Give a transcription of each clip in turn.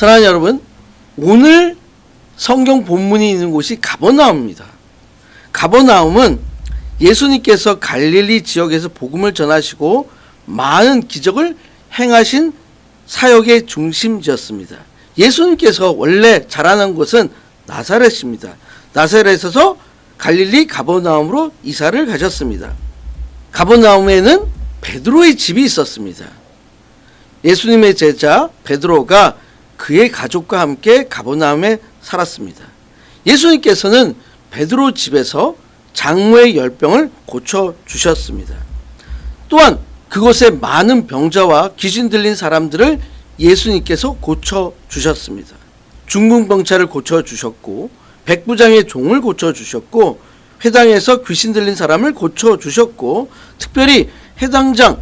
사랑하는 여러분, 오늘 성경 본문이 있는 곳이 가버나움입니다. 가버나움은 예수님께서 갈릴리 지역에서 복음을 전하시고 많은 기적을 행하신 사역의 중심지였습니다. 예수님께서 원래 자라난 곳은 나사렛입니다. 나사렛에서 갈릴리 가버나움으로 이사를 가셨습니다. 가버나움에는 베드로의 집이 있었습니다. 예수님의 제자 베드로가 그의 가족과 함께 가버나움에 살았습니다. 예수님께서는 베드로 집에서 장모의 열병을 고쳐주셨습니다. 또한 그곳에 많은 병자와 귀신 들린 사람들을 예수님께서 고쳐주셨습니다. 중풍병자를 고쳐주셨고 백부장의 종을 고쳐주셨고 회당에서 귀신 들린 사람을 고쳐주셨고 특별히 회당장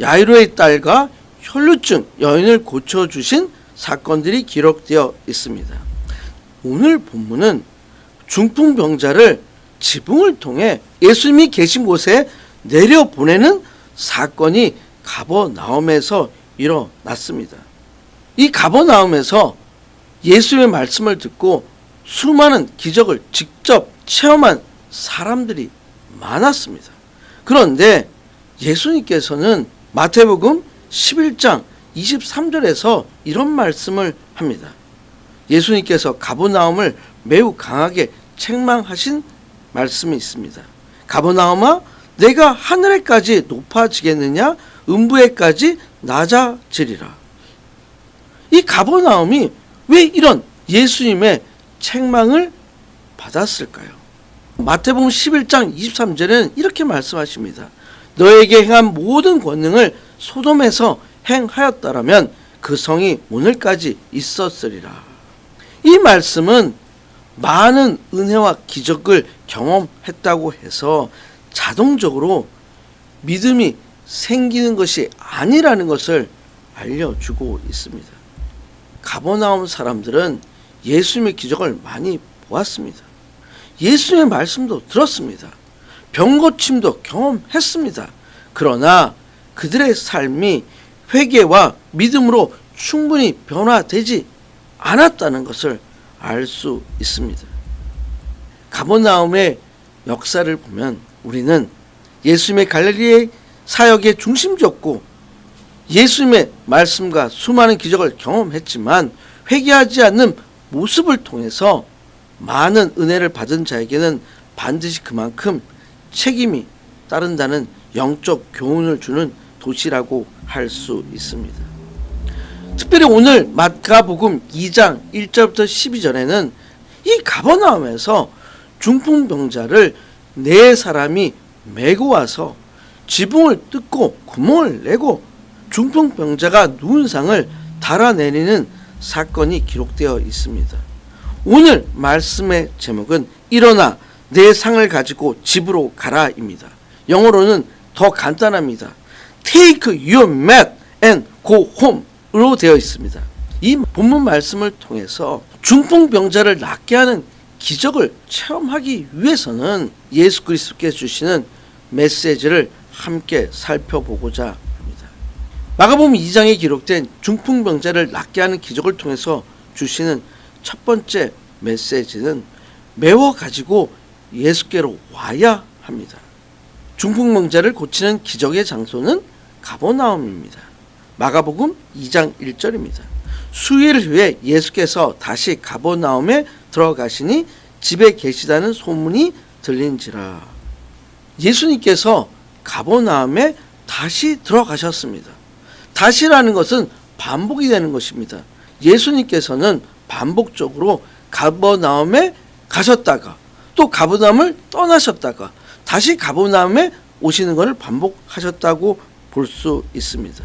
야이로의 딸과 혈루증 여인을 고쳐주신 사건들이 기록되어 있습니다. 오늘 본문은 중풍병자를 지붕을 통해 예수님이 계신 곳에 내려보내는 사건이 가버나움에서 일어났습니다. 이 가버나움에서 예수의 말씀을 듣고 수많은 기적을 직접 체험한 사람들이 많았습니다. 그런데 예수님께서는 마태복음 11장 23절에서 이런 말씀을 합니다. 예수님께서 가버나움을 매우 강하게 책망하신 말씀이 있습니다. 가버나움아, 내가 하늘에까지 높아지겠느냐? 음부에까지 낮아지리라. 이 가버나움이 왜 이런 예수님의 책망을 받았을까요? 마태복음 11장 23절에는 이렇게 말씀하십니다. 너에게 행한 모든 권능을 소돔에서 행하였다라면 그 성이 오늘까지 있었으리라. 이 말씀은 많은 은혜와 기적을 경험했다고 해서 자동적으로 믿음이 생기는 것이 아니라는 것을 알려주고 있습니다. 가버나움 사람들은 예수님의 기적을 많이 보았습니다. 예수님의 말씀도 들었습니다. 병 고침도 경험했습니다. 그러나 그들의 삶이 회개와 믿음으로 충분히 변화되지 않았다는 것을 알 수 있습니다. 가버나움의 역사를 보면 우리는 예수님의 갈릴리의 사역의 중심지였고 예수님의 말씀과 수많은 기적을 경험했지만 회개하지 않는 모습을 통해서 많은 은혜를 받은 자에게는 반드시 그만큼 책임이 따른다는 영적 교훈을 주는 도시라고 할 수 있습니다. 특별히 오늘 마가복음 2장 1절부터 12절에는 이 가버나움에서 중풍병자를 네 사람이 메고 와서 지붕을 뜯고 구멍을 내고 중풍병자가 누운 상을 달아내리는 사건이 기록되어 있습니다. 오늘 말씀의 제목은 일어나 내 상을 가지고 집으로 가라입니다. 영어로는 더 간단합니다. Take your mat and go home으로 되어 있습니다. 이 본문 말씀을 통해서 중풍병자를 낫게 하는 기적을 체험하기 위해서는 예수 그리스도께서 주시는 메시지를 함께 살펴보고자 합니다. 마가복음 2장에 기록된 중풍병자를 낫게 하는 기적을 통해서 주시는 첫 번째 메시지는 메워 가지고 예수께로 와야 합니다. 중풍병자를 고치는 기적의 장소는 가버나움입니다. 마가복음 2장 1절입니다. 수일 후에 예수께서 다시 가버나움에 들어가시니 집에 계시다는 소문이 들린지라. 예수님께서 가버나움에 다시 들어가셨습니다. 다시라는 것은 반복이 되는 것입니다. 예수님께서는 반복적으로 가버나움에 가셨다가 또 가버나움을 떠나셨다가 다시 가버나움에 오시는 것을 반복하셨다고 볼 수 있습니다.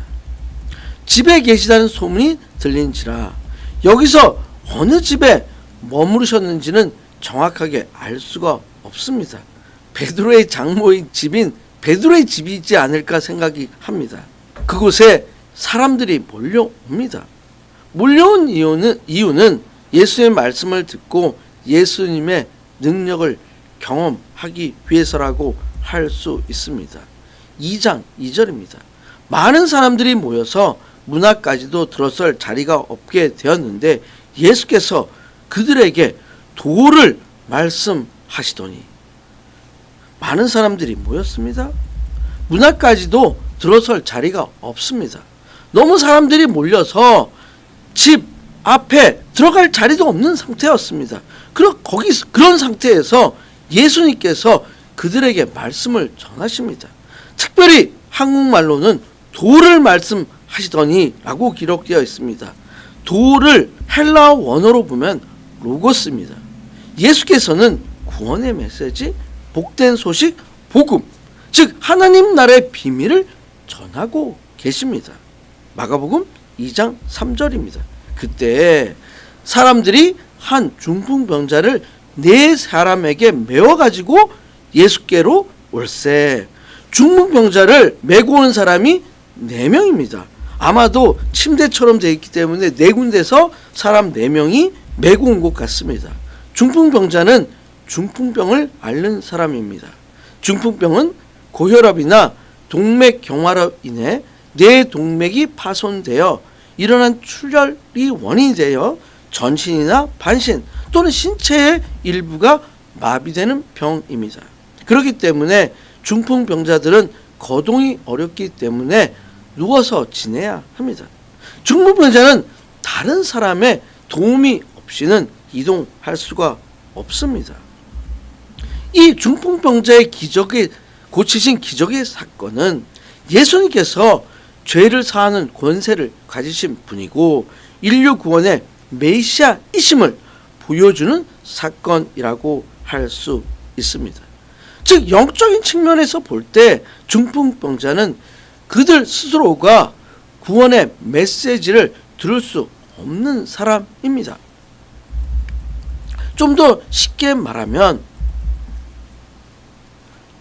집에 계시다는 소문이 들린지라. 여기서 어느 집에 머무르셨는지는 정확하게 알 수가 없습니다. 베드로의 장모의 집인 베드로의 집이지 않을까 생각이 합니다. 그곳에 사람들이 몰려옵니다. 몰려온 이유는 예수의 말씀을 듣고 예수님의 능력을 경험하기 위해서라고 할 수 있습니다. 2장 2절입니다. 많은 사람들이 모여서 문 앞까지도 들어설 자리가 없게 되었는데 예수께서 그들에게 도를 말씀하시더니 많은 사람들이 모였습니다. 문 앞까지도 들어설 자리가 없습니다. 너무 사람들이 몰려서 집 앞에 들어갈 자리도 없는 상태였습니다. 그런 상태에서 예수님께서 그들에게 말씀을 전하십니다. 특별히 한국말로는 도를 말씀하시더니 라고 기록되어 있습니다. 도를 헬라어 원어로 보면 로고스입니다. 예수께서는 구원의 메시지, 복된 소식, 복음, 즉 하나님 나라의 비밀을 전하고 계십니다. 마가복음 2장 3절입니다. 그때 사람들이 한 중풍병자를 4사람에게 메워가지고 예수께로 올세. 중풍병자를 메고 오는 사람이 4명입니다. 아마도 침대처럼 되어 있기 때문에 4군데서 사람 4명이 메고 온 것 같습니다. 중풍병자는 중풍병을 앓는 사람입니다. 중풍병은 고혈압이나 동맥경화로 인해 뇌 동맥이 파손되어 일어난 출혈이 원인이 되어 전신이나 반신 또는 신체의 일부가 마비되는 병입니다. 그렇기 때문에 중풍병자들은 거동이 어렵기 때문에 누워서 지내야 합니다. 중풍병자는 다른 사람의 도움이 없이는 이동할 수가 없습니다. 이 중풍병자의 고치신 기적의 사건은 예수님께서 죄를 사하는 권세를 가지신 분이고 인류 구원의 메시아이심을 보여주는 사건이라고 할 수 있습니다. 즉 영적인 측면에서 볼 때 중풍병자는 그들 스스로가 구원의 메시지를 들을 수 없는 사람입니다. 좀 더 쉽게 말하면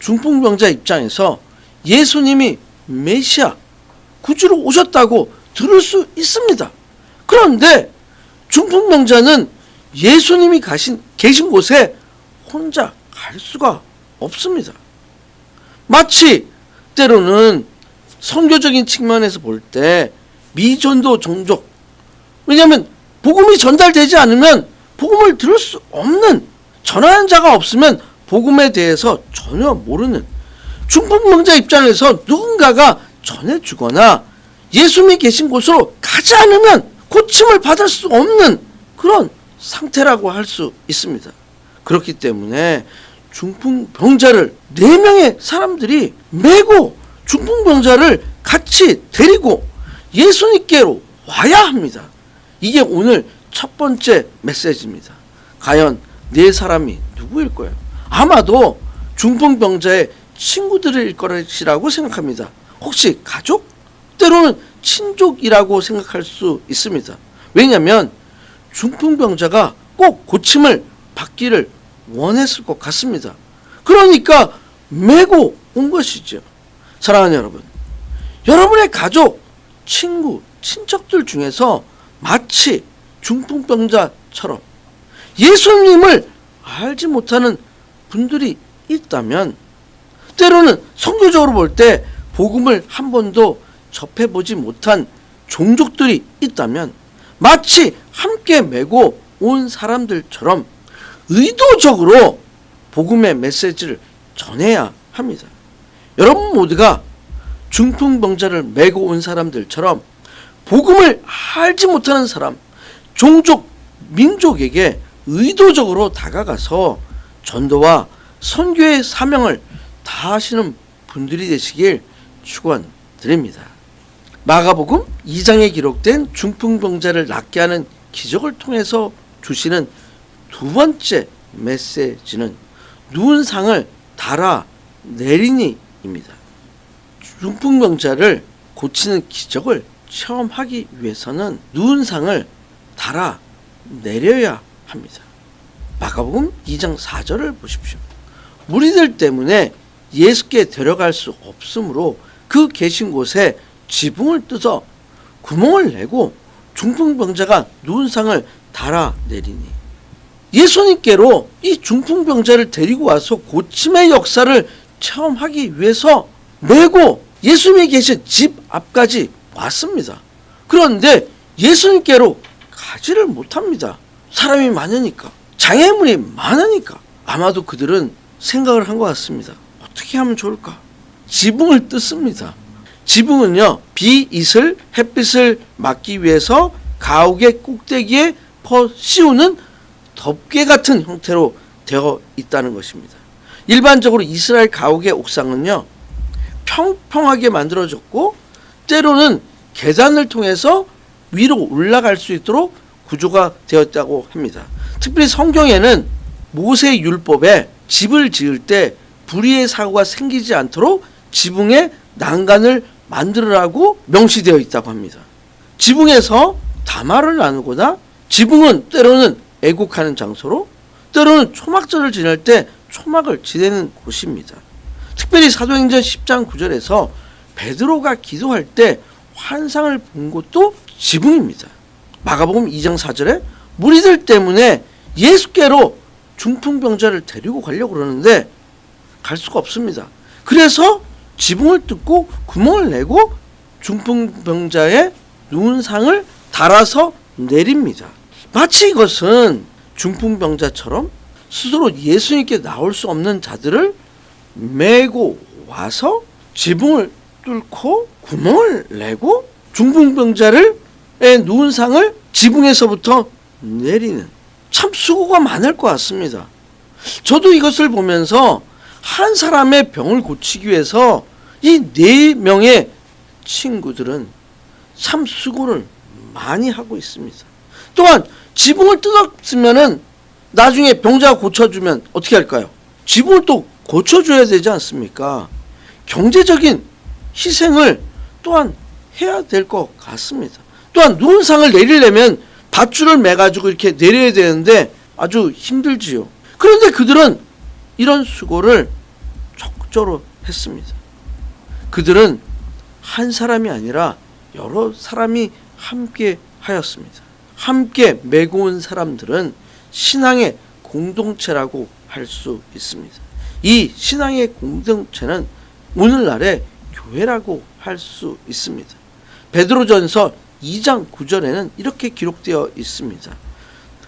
중풍병자 입장에서 예수님이 메시아 구주로 오셨다고 들을 수 있습니다. 그런데 중풍병자는 예수님이 계신 곳에 혼자 갈 수가 없습니다. 마치 때로는 선교적인 측면에서 볼 때 미전도 종족, 왜냐하면 복음이 전달되지 않으면 복음을 들을 수 없는, 전하는 자가 없으면 복음에 대해서 전혀 모르는 중풍병자 입장에서 누군가가 전해주거나 예수님이 계신 곳으로 가지 않으면 고침을 받을 수 없는 그런 상태라고 할 수 있습니다. 그렇기 때문에 중풍병자를 4명의 사람들이 메고 중풍병자를 같이 데리고 예수님께로 와야 합니다. 이게 오늘 첫 번째 메시지입니다. 과연 4사람이 누구일까요? 아마도 중풍병자의 친구들일 것이라고 생각합니다. 혹시 가족? 때로는 친족이라고 생각할 수 있습니다. 왜냐하면 중풍병자가 꼭 고침을 받기를 원했을 것 같습니다. 그러니까 메고 온 것이죠. 사랑하는 여러분, 여러분의 가족, 친구, 친척들 중에서 마치 중풍병자처럼 예수님을 알지 못하는 분들이 있다면, 때로는 선교적으로 볼 때 복음을 한 번도 접해보지 못한 종족들이 있다면 마치 함께 메고 온 사람들처럼 의도적으로 복음의 메시지를 전해야 합니다. 여러분 모두가 중풍병자를 메고 온 사람들처럼 복음을 알지 못하는 사람, 종족, 민족에게 의도적으로 다가가서 전도와 선교의 사명을 다하시는 분들이 되시길 축원드립니다. 마가복음 2장에 기록된 중풍병자를 낫게 하는 기적을 통해서 주시는 두 번째 메시지는 누운 상을 달아 내리니입니다. 중풍병자를 고치는 기적을 체험하기 위해서는 누운 상을 달아 내려야 합니다. 마가복음 2장 4절을 보십시오. 무리들 때문에 예수께 데려갈 수 없으므로 그 계신 곳에 지붕을 뜯어 구멍을 내고 중풍병자가 누운 상을 달아 내리니, 예수님께로 이 중풍병자를 데리고 와서 고침의 역사를 체험하기 위해서 메고 예수님이 계신 집 앞까지 왔습니다. 그런데 예수님께로 가지를 못합니다. 사람이 많으니까, 장애물이 많으니까. 아마도 그들은 생각을 한 것 같습니다. 어떻게 하면 좋을까? 지붕을 뜯습니다. 지붕은요, 비, 이슬, 햇빛을 막기 위해서 가옥의 꼭대기에 씌우는 덮개 같은 형태로 되어 있다는 것입니다. 일반적으로 이스라엘 가옥의 옥상은요, 평평하게 만들어졌고 때로는 계단을 통해서 위로 올라갈 수 있도록 구조가 되었다고 합니다. 특별히 성경에는 모세 율법에 집을 지을 때 불의의 사고가 생기지 않도록 지붕에 난간을 만들으라고 명시되어 있다고 합니다. 지붕에서 담화를 나누거나, 지붕은 때로는 애국하는 장소로, 때로는 초막절을 지낼 때 초막을 지내는 곳입니다. 특별히 사도행전 10장 9절에서 베드로가 기도할 때 환상을 본 곳도 지붕입니다. 마가복음 2장 4절에 무리들 때문에 예수께로 중풍병자를 데리고 가려고 그러는데 갈 수가 없습니다. 그래서 지붕을 뜯고 구멍을 내고 중풍병자의 누운상을 달아서 내립니다. 마치 이것은 중풍병자처럼 스스로 예수님께 나올 수 없는 자들을 메고 와서 지붕을 뚫고 구멍을 내고 중풍병자의 누운상을 지붕에서부터 내리는, 참 수고가 많을 것 같습니다. 저도 이것을 보면서 한 사람의 병을 고치기 위해서 이 4명의 친구들은 참 수고를 많이 하고 있습니다. 또한 지붕을 뜯었으면은 나중에 병자가 고쳐주면 어떻게 할까요? 지붕을 또 고쳐줘야 되지 않습니까? 경제적인 희생을 또한 해야 될 것 같습니다. 또한 누운상을 내리려면 밧줄을 매가지고 이렇게 내려야 되는데 아주 힘들지요. 그런데 그들은 이런 수고를 적극적으로 했습니다. 그들은 한 사람이 아니라 여러 사람이 함께 하였습니다. 함께 메고 온 사람들은 신앙의 공동체라고 할 수 있습니다. 이 신앙의 공동체는 오늘날의 교회라고 할 수 있습니다. 베드로전서 2장 9절에는 이렇게 기록되어 있습니다.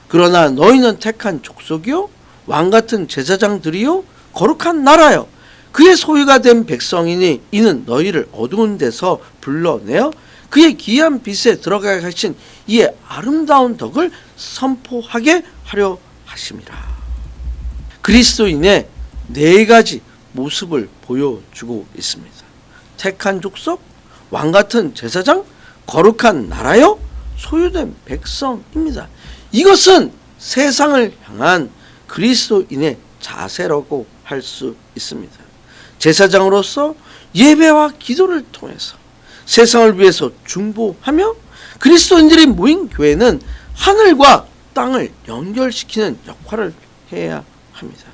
그러나 너희는 택한 족속이요 왕같은 제사장들이요 거룩한 나라요 그의 소유가 된 백성이니 이는 너희를 어두운 데서 불러내어 그의 귀한 빛에 들어가게 하신 이의 아름다운 덕을 선포하게 하려 하심이라. 그리스도인의 4가지 모습을 보여주고 있습니다. 택한 족속, 왕같은 제사장, 거룩한 나라요, 소유된 백성입니다. 이것은 세상을 향한 그리스도인의 자세라고 할 수 있습니다. 제사장으로서 예배와 기도를 통해서 세상을 위해서 중보하며 그리스도인들이 모인 교회는 하늘과 땅을 연결시키는 역할을 해야 합니다.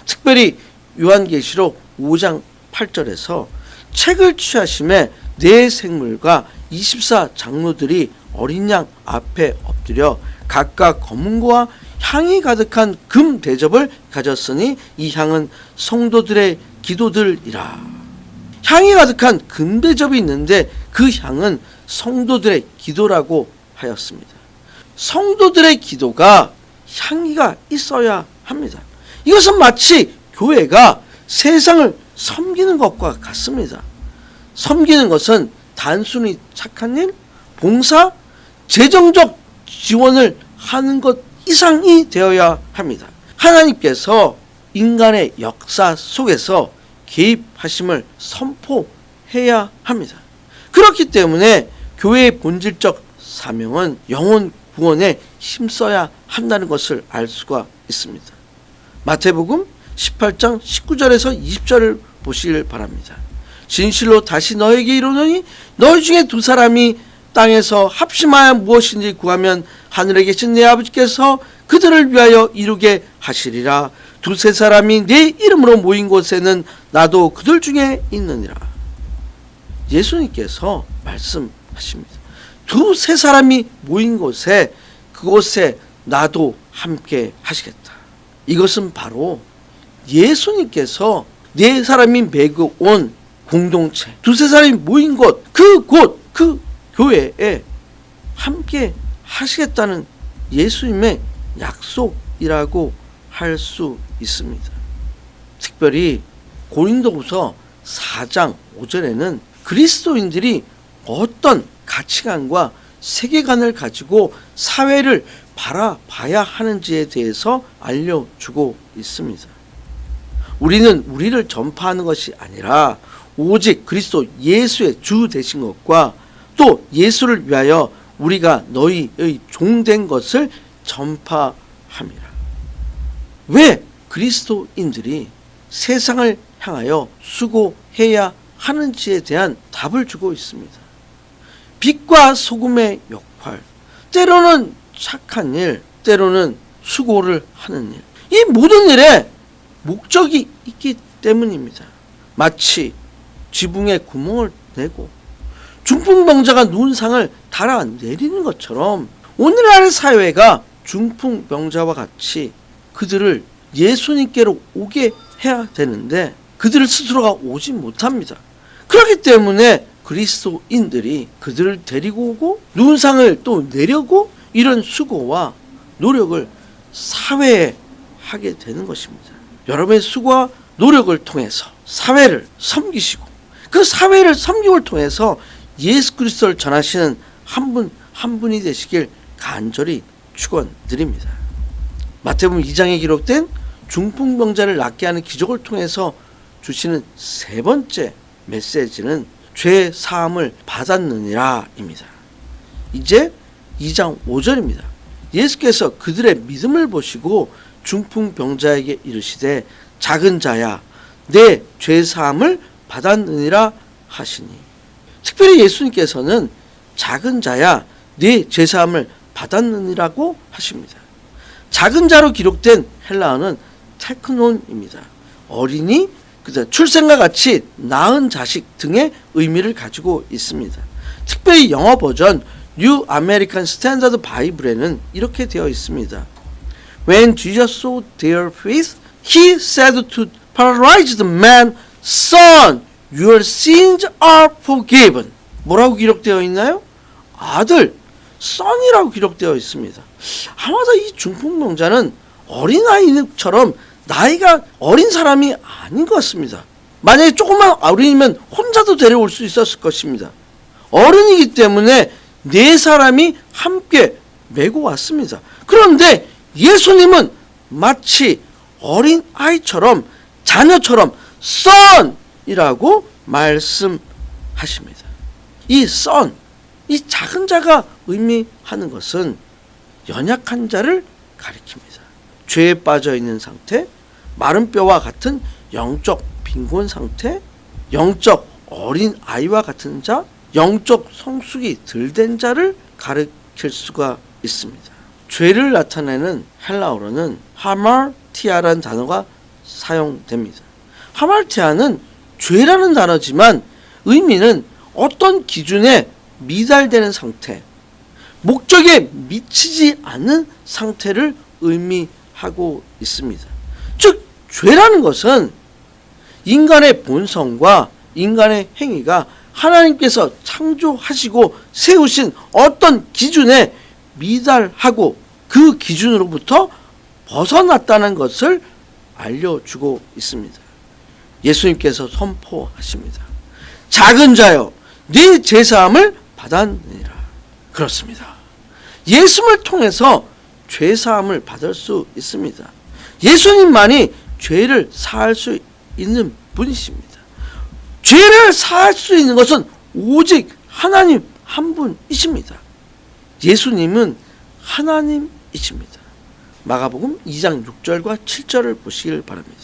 특별히 요한계시록 5장 8절에서 책을 취하심에 4생물과 24장로들이 어린 양 앞에 엎드려 각각 검은고와 향이 가득한 금 대접을 가졌으니 이 향은 성도들의 기도들이라. 향이 가득한 금 대접이 있는데 그 향은 성도들의 기도라고 하였습니다. 성도들의 기도가 향기가 있어야 합니다. 이것은 마치 교회가 세상을 섬기는 것과 같습니다. 섬기는 것은 단순히 착한 일, 봉사, 재정적 지원을 하는 것 이상이 되어야 합니다. 하나님께서 인간의 역사 속에서 개입하심을 선포해야 합니다. 그렇기 때문에 교회의 본질적 사명은 영혼 구원에 힘써야 한다는 것을 알 수가 있습니다. 마태복음 18장 19절에서 20절을 보시길 바랍니다. 진실로 다시 너에게 이르노니 너희 중에 2사람이 땅에서 합심하여 무엇인지 구하면 하늘에 계신 내 아버지께서 그들을 위하여 이루게 하시리라. 2-3사람이 내 이름으로 모인 곳에는 나도 그들 중에 있느니라. 예수님께서 말씀하십니다. 2-3사람이 모인 곳에 그곳에 나도 함께 하시겠다. 이것은 바로 예수님께서 4사람이 메고 온 공동체, 2-3사람이 모인 곳, 그 교회에 함께 하시겠다는 예수님의 약속이라고 할 수 있습니다. 특별히 고린도후서 4장 5절에는 그리스도인들이 어떤 가치관과 세계관을 가지고 사회를 바라봐야 하는지에 대해서 알려주고 있습니다. 우리는 우리를 전파하는 것이 아니라 오직 그리스도 예수의 주 되신 것과 또 예수를 위하여 우리가 너희의 종된 것을 전파함이라. 왜 그리스도인들이 세상을 향하여 수고해야 하는지에 대한 답을 주고 있습니다. 빛과 소금의 역할, 때로는 착한 일, 때로는 수고를 하는 일, 이 모든 일에 목적이 있기 때문입니다. 마치 지붕에 구멍을 내고 중풍병자가 누운 상을 달아내리는 것처럼 오늘날의 사회가 중풍병자와 같이 그들을 예수님께로 오게 해야 되는데 그들 스스로가 오지 못합니다. 그렇기 때문에 그리스도인들이 그들을 데리고 오고 누운 상을 또 내려고 이런 수고와 노력을 사회에 하게 되는 것입니다. 여러분의 수고와 노력을 통해서 사회를 섬기시고 그 사회를 섬김을 통해서 예수 그리스도를 전하시는 한 분 한 분이 되시길 간절히 축원드립니다. 마태복음 2장에 기록된 중풍병자를 낫게 하는 기적을 통해서 주시는 세 번째 메시지는 죄 사함을 받았느니라입니다. 이제 2장 5절입니다. 예수께서 그들의 믿음을 보시고 중풍병자에게 이르시되 작은 자야 내 죄 사함을 받았느니라 하시니, 특별히 예수님께서는 작은 자야 네 죄 사함을 받았느니라고 하십니다. 작은 자로 기록된 헬라어는 테크논입니다. 어린이, 출생과 같이 낳은 자식 등의 의미를 가지고 있습니다. 특별히 영어 버전 뉴 아메리칸 스탠다드 바이블에는 이렇게 되어 있습니다. When Jesus saw their faith, he said to paralyzed man, Son, your sins are forgiven. 뭐라고 기록되어 있나요? 아들, son이라고 기록되어 있습니다. 아마도 이 중풍병자는 어린아이처럼 나이가 어린 사람이 아닌 것 같습니다. 만약에 조금만 어린이면 혼자도 데려올 수 있었을 것입니다. 어른이기 때문에 네 사람이 함께 메고 왔습니다. 그런데 예수님은 마치 어린아이처럼 자녀처럼 son이라고 말씀하십니다. 이 son, 이 작은 자가 의미하는 것은 연약한 자를 가리킵니다. 죄에 빠져 있는 상태, 마른 뼈와 같은 영적 빈곤 상태, 영적 어린 아이와 같은 자, 영적 성숙이 덜 된 자를 가리킬 수가 있습니다. 죄를 나타내는 헬라어로는 하말티아라는 단어가 사용됩니다. 하말티아는 죄라는 단어지만 의미는 어떤 기준에 미달되는 상태, 목적에 미치지 않는 상태를 의미하고 있습니다. 즉 죄라는 것은 인간의 본성과 인간의 행위가 하나님께서 창조하시고 세우신 어떤 기준에 미달하고 그 기준으로부터 벗어났다는 것을 알려주고 있습니다. 예수님께서 선포하십니다. 작은 자여 네 죄사함을 받았느니라. 그렇습니다. 예수님을 통해서 죄사함을 받을 수 있습니다. 예수님만이 죄를 사할 수 있는 분이십니다. 죄를 사할 수 있는 것은 오직 하나님 한 분이십니다. 예수님은 하나님이십니다. 마가복음 2장 6절과 7절을 보시길 바랍니다.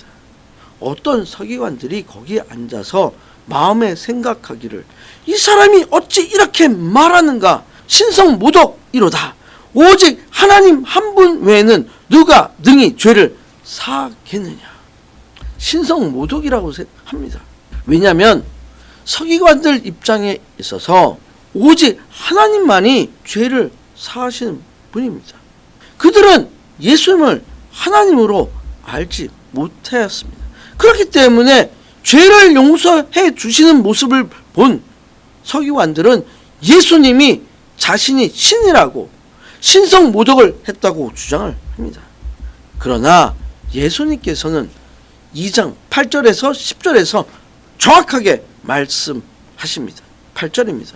어떤 서기관들이 거기에 앉아서 마음에 생각하기를 이 사람이 어찌 이렇게 말하는가, 신성모독이로다. 오직 하나님 한 분 외에는 누가 능히 죄를 사하겠느냐. 신성모독이라고 합니다. 왜냐하면 서기관들 입장에 있어서 오직 하나님만이 죄를 사하시는 분입니다. 그들은 예수님을 하나님으로 알지 못하였습니다. 그렇기 때문에 죄를 용서해 주시는 모습을 본 서기관들은 예수님이 자신이 신이라고 신성 모독을 했다고 주장을 합니다. 그러나 예수님께서는 2장 8절에서 10절에서 정확하게 말씀하십니다. 8절입니다.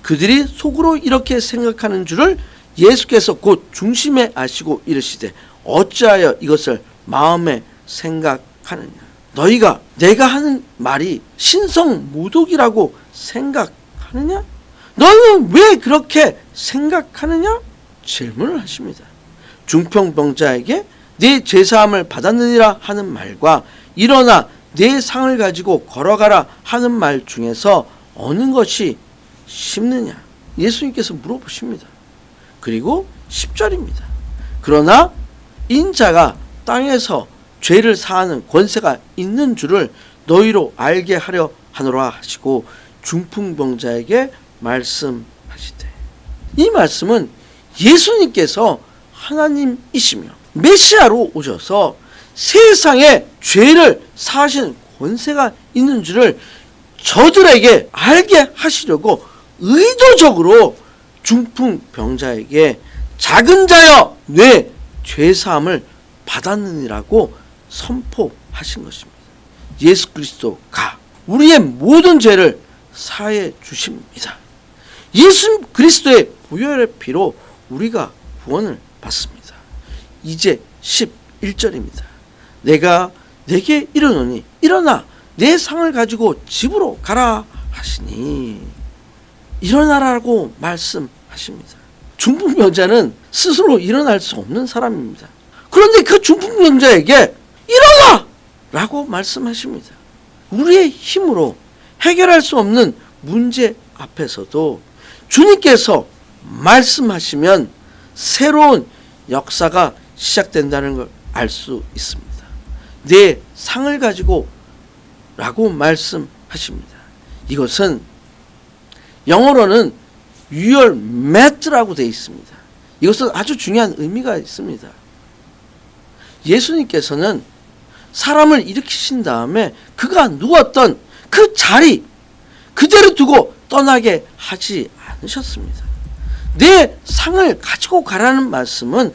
그들이 속으로 이렇게 생각하는 줄을 예수께서 곧 중심에 아시고 이르시되 어찌하여 이것을 마음에 생각하느냐. 너희가 내가 하는 말이 신성 모독이라고 생각하느냐? 너희는 왜 그렇게 생각하느냐? 질문을 하십니다. 중풍병자에게 내 죄사함을 받았느니라 하는 말과 일어나 내 상을 가지고 걸어가라 하는 말 중에서 어느 것이 쉽느냐? 예수님께서 물어보십니다. 그리고 10절입니다. 그러나 인자가 땅에서 죄를 사하는 권세가 있는 줄을 너희로 알게 하려 하노라 하시고 중풍병자에게 말씀하시되, 이 말씀은 예수님께서 하나님이시며 메시아로 오셔서 세상에 죄를 사하시는 권세가 있는 줄을 저들에게 알게 하시려고 의도적으로 중풍병자에게 작은 자여 내 죄사함을 받았느니라고 선포하신 것입니다. 예수 그리스도가 우리의 모든 죄를 사해 주십니다. 예수 그리스도의 보혈의 피로 우리가 구원을 받습니다. 이제 11절입니다. 내가 내게 이르노니 일어나 내 상을 가지고 집으로 가라 하시니, 일어나라고 말씀하십니다. 중풍병자는 스스로 일어날 수 없는 사람입니다. 그런데 그 중풍병자에게 일어나! 라고 말씀하십니다. 우리의 힘으로 해결할 수 없는 문제 앞에서도 주님께서 말씀하시면 새로운 역사가 시작된다는 걸 알 수 있습니다. 내 상을 가지고 라고 말씀하십니다. 이것은 영어로는 your mat라고 되어 있습니다. 이것은 아주 중요한 의미가 있습니다. 예수님께서는 사람을 일으키신 다음에 그가 누웠던 그 자리 그대로 두고 떠나게 하지 않으셨습니다. 내 상을 가지고 가라는 말씀은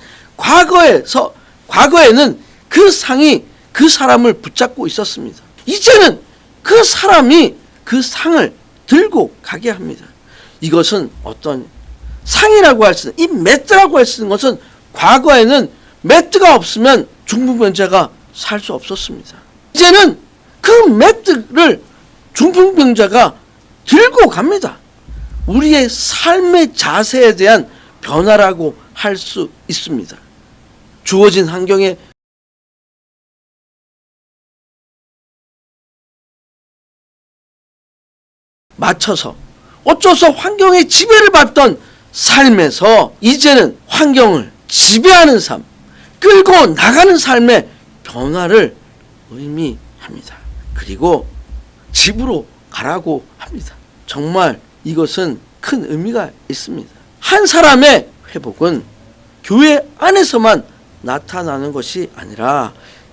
과거에는 그 상이 그 사람을 붙잡고 있었습니다. 이제는 그 사람이 그 상을 들고 가게 합니다. 이것은 어떤 상이라고 할 수 있는, 이 매트라고 할 수 있는 것은 과거에는 매트가 없으면 중풍병자가 살 수 없었습니다. 이제는 그 매트를 중풍병자가 들고 갑니다. 우리의 삶의 자세에 대한 변화라고 할 수 있습니다. 주어진 환경에 맞춰서 어쩌서 환경의 지배를 받던 삶에서 이제는 환경을 지배하는 삶, 끌고 나가는 삶의 변화를 의미합니다. 그리고 집으로 가라고 합니다. 정말 이것은 큰 의미가 있습니다. 한 사람의 회복은 교회 안에서만 나타나는 것이 아니라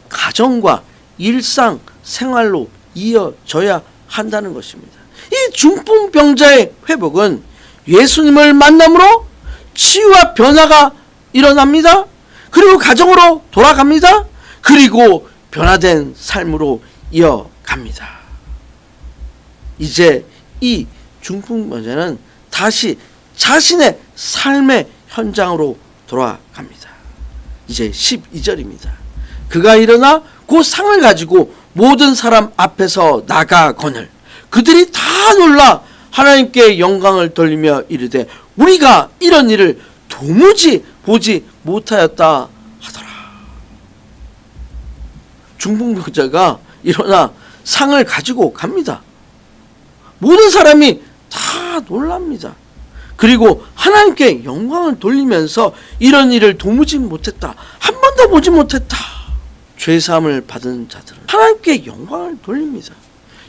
가정과 일상 생활로 이어져야 한다는 것입니다. 이 중풍병자의 회복은 예수님을 만남으로 치유와 변화가 일어납니다. 그리고 가정으로 돌아갑니다. 그리고 변화된 삶으로 이어갑니다. 이제 이 중풍병자는 다시 자신의 삶의 현장으로 돌아갑니다. 이제 12절입니다. 그가 일어나 그 상을 가지고 모든 사람 앞에서 나가거늘 그들이 다 놀라 하나님께 영광을 돌리며 이르되 우리가 이런 일을 도무지 보지 못하였다 하더라. 중풍병자가 일어나 상을 가지고 갑니다. 모든 사람이 다 놀랍니다. 그리고 하나님께 영광을 돌리면서 이런 일을 도무지 못했다, 한 번도 보지 못했다. 죄사함을 받은 자들은 하나님께 영광을 돌립니다.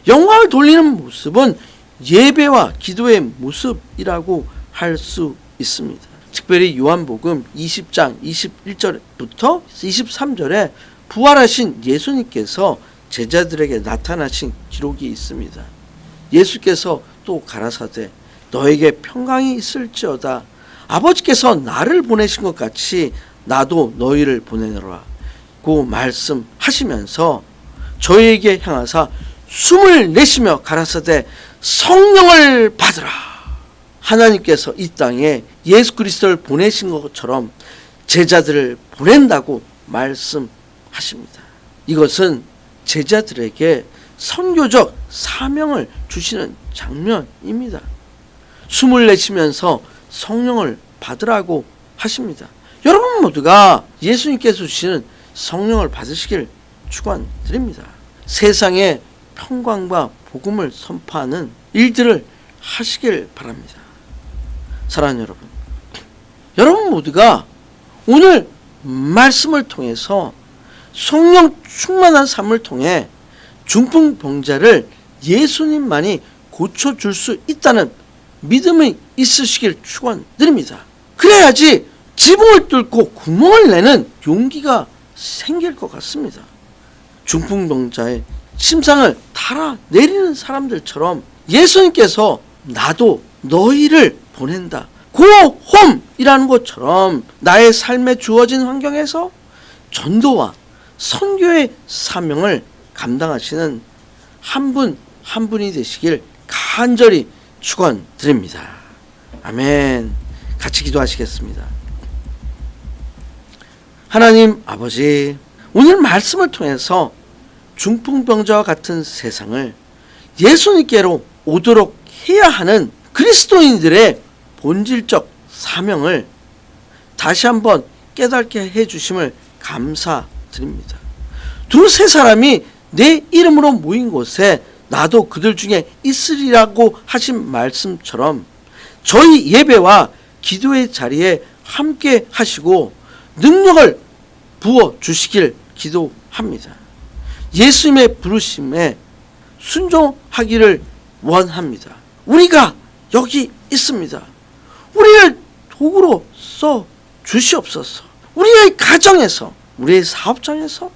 영광을 돌리는 모습은 예배와 기도의 모습이라고 할 수 있습니다. 특별히 요한복음 20장 21절부터 23절에 부활하신 예수님께서 제자들에게 나타나신 기록이 있습니다. 예수께서 또 가라사대 너에게 평강이 있을지어다. 아버지께서 나를 보내신 것 같이 나도 너희를 보내노라고 말씀하시면서 저희에게 향하사 숨을 내쉬며 가라사대 성령을 받으라. 하나님께서 이 땅에 예수 그리스도를 보내신 것처럼 제자들을 보낸다고 말씀하십니다. 이것은 제자들에게 선교적 사명을 주시는 장면입니다. 숨을 내쉬면서 성령을 받으라고 하십니다. 여러분 모두가 예수님께서 주시는 성령을 받으시길 축원드립니다. 세상에 평강과 복음을 선포하는 일들을 하시길 바랍니다. 사랑하는 여러분, 여러분 모두가 오늘 말씀을 통해서 성령 충만한 삶을 통해 중풍병자를 예수님만이 고쳐줄 수 있다는 믿음이 있으시길 축원드립니다. 그래야지 지붕을 뚫고 구멍을 내는 용기가 생길 것 같습니다. 중풍병자의 침상을 달아내리는 사람들처럼 예수님께서 나도 너희를 보낸다, 고홈이라는 것처럼 나의 삶에 주어진 환경에서 전도와 선교의 사명을 감당하시는 한 분 한 분이 되시길 간절히 축원드립니다. 아멘. 같이 기도하시겠습니다. 하나님 아버지, 오늘 말씀을 통해서 중풍병자와 같은 세상을 예수님께로 오도록 해야 하는 그리스도인들의 본질적 사명을 다시 한번 깨닫게 해주심을 감사드립니다. 두세 사람이 내 이름으로 모인 곳에 나도 그들 중에 있으리라고 하신 말씀처럼 저희 예배와 기도의 자리에 함께 하시고 능력을 부어 주시길 기도합니다. 예수님의 부르심에 순종하기를 원합니다. 우리가 여기 있습니다. 우리를 도구로 써 주시옵소서. 우리의 가정에서, 우리의 사업장에서,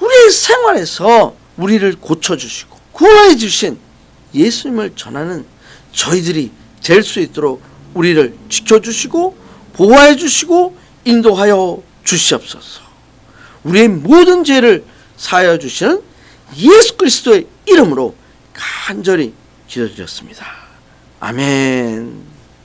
우리의 생활에서 우리를 고쳐주시고 구원해 주신 예수님을 전하는 저희들이 될 수 있도록 우리를 지켜주시고 보호해 주시고 인도하여 주시옵소서. 우리의 모든 죄를 사하여 주시는 예수 그리스도의 이름으로 간절히 기도드렸습니다. 아멘.